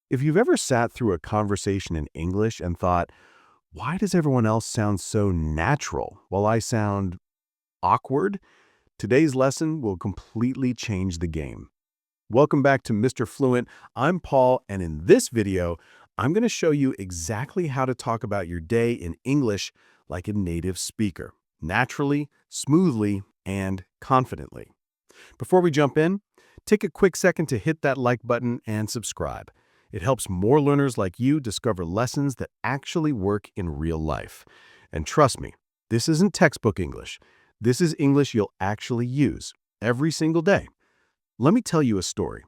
If you've ever sat through a conversation in English and thought, why does everyone else sound so natural while I sound awkward? Today's lesson will completely change the game. Welcome back to Mr. Fluent. I'm Paul, and in this video, I'm going to show you exactly how to talk about your day in English like a native speaker, naturally, smoothly, and confidently. Before we jump in, take a quick second to hit that like button and subscribe. It helps more learners like you discover lessons that actually work in real life. And trust me, this isn't textbook English. This is English you'll actually use every single day. Let me tell you a story.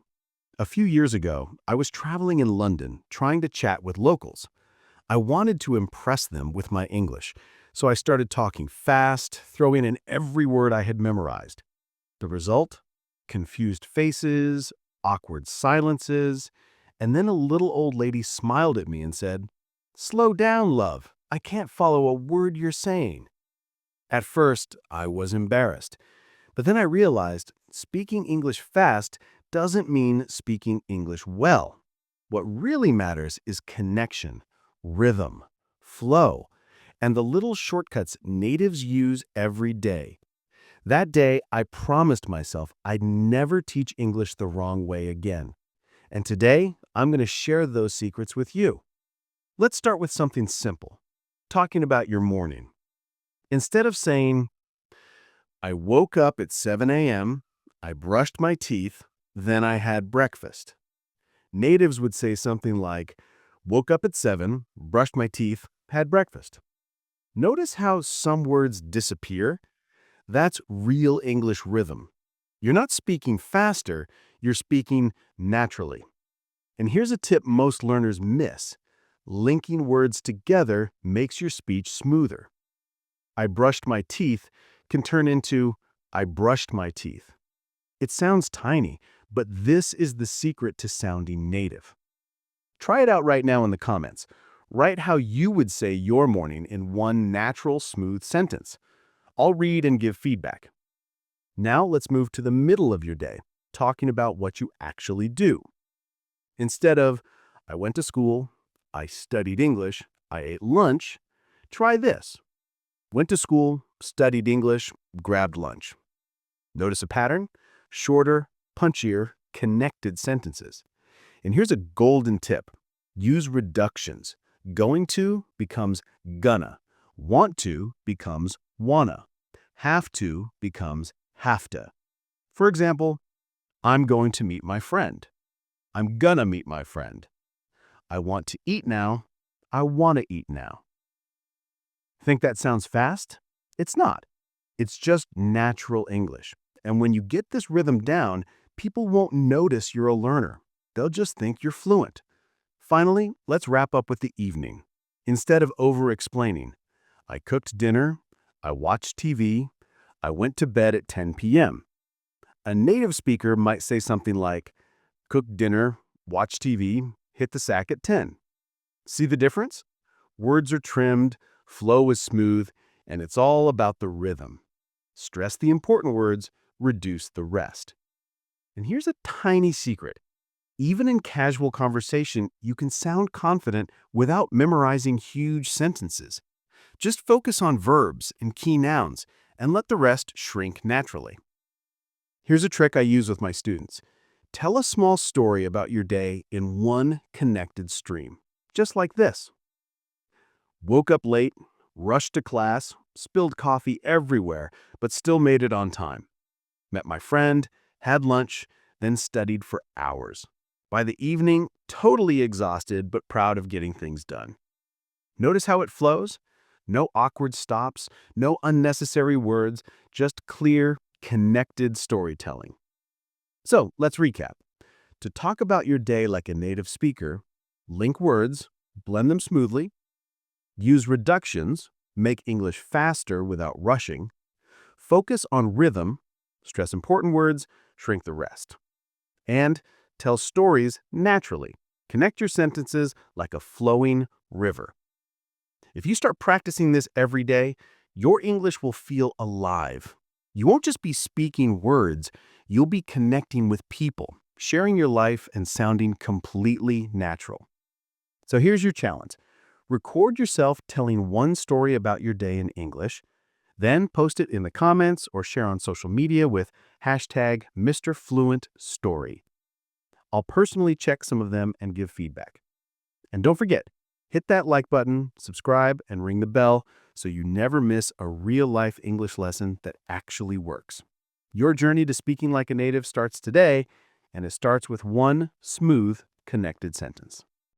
A few years ago, I was traveling in London trying to chat with locals. I wanted to impress them with my English, so I started talking fast, throwing in every word I had memorized. The result? Confused faces, awkward silences, and then a little old lady smiled at me and said, "Slow down, love. I can't follow a word you're saying." At first, I was embarrassed, but then I realized speaking English fast doesn't mean speaking English well. What really matters is connection, rhythm, flow, and the little shortcuts natives use every day. That day, I promised myself I'd never teach English the wrong way again. And today, I'm going to share those secrets with you. Let's start with something simple, talking about your morning. Instead of saying, I woke up at 7 a.m., I brushed my teeth, then I had breakfast. Natives would say something like, woke up at 7, brushed my teeth, had breakfast. Notice how some words disappear? That's real English rhythm. You're not speaking faster, you're speaking naturally. And here's a tip most learners miss. Linking words together makes your speech smoother. I brushed my teeth can turn into I brushed my teeth. It sounds tiny, but this is the secret to sounding native. Try it out right now in the comments. Write how you would say your morning in one natural, smooth sentence. I'll read and give feedback. Now let's move to the middle of your day, talking about what you actually do. Instead of, I went to school, I studied English, I ate lunch, try this. Went to school, studied English, grabbed lunch. Notice a pattern? Shorter, punchier, connected sentences. And here's a golden tip. Use reductions. Going to becomes gonna. Want to becomes wanna. Have to becomes have to. For example, I'm going to meet my friend. I'm gonna meet my friend. I want to eat now. I want to eat now. Think that sounds fast? It's not. It's just natural English. And when you get this rhythm down, people won't notice you're a learner. They'll just think you're fluent. Finally, let's wrap up with the evening. Instead of over-explaining, I cooked dinner, I watched TV, I went to bed at 10 p.m. A native speaker might say something like, cooked dinner, watched TV, hit the sack at 10. See the difference? Words are trimmed, flow is smooth, and it's all about the rhythm. Stress the important words, reduce the rest. And here's a tiny secret. Even in casual conversation, you can sound confident without memorizing huge sentences. Just focus on verbs and key nouns and let the rest shrink naturally. Here's a trick I use with my students. Tell a small story about your day in one connected stream, just like this. Woke up late, rushed to class, spilled coffee everywhere, but still made it on time. Met my friend, had lunch, then studied for hours. By the evening, totally exhausted but proud of getting things done. Notice how it flows? No awkward stops, no unnecessary words, just clear, connected storytelling. So let's recap. To talk about your day like a native speaker, link words, blend them smoothly, use reductions, make English faster without rushing, focus on rhythm, stress important words, shrink the rest, and tell stories naturally. Connect your sentences like a flowing river. If you start practicing this every day, your English will feel alive. You won't just be speaking words, you'll be connecting with people, sharing your life and sounding completely natural. So here's your challenge. Record yourself telling one story about your day in English, then post it in the comments or share on social media with hashtag Mr. Fluent Story. I'll personally check some of them and give feedback. And don't forget, hit that like button, subscribe, and ring the bell so you never miss a real-life English lesson that actually works. Your journey to speaking like a native starts today, and it starts with one smooth, connected sentence.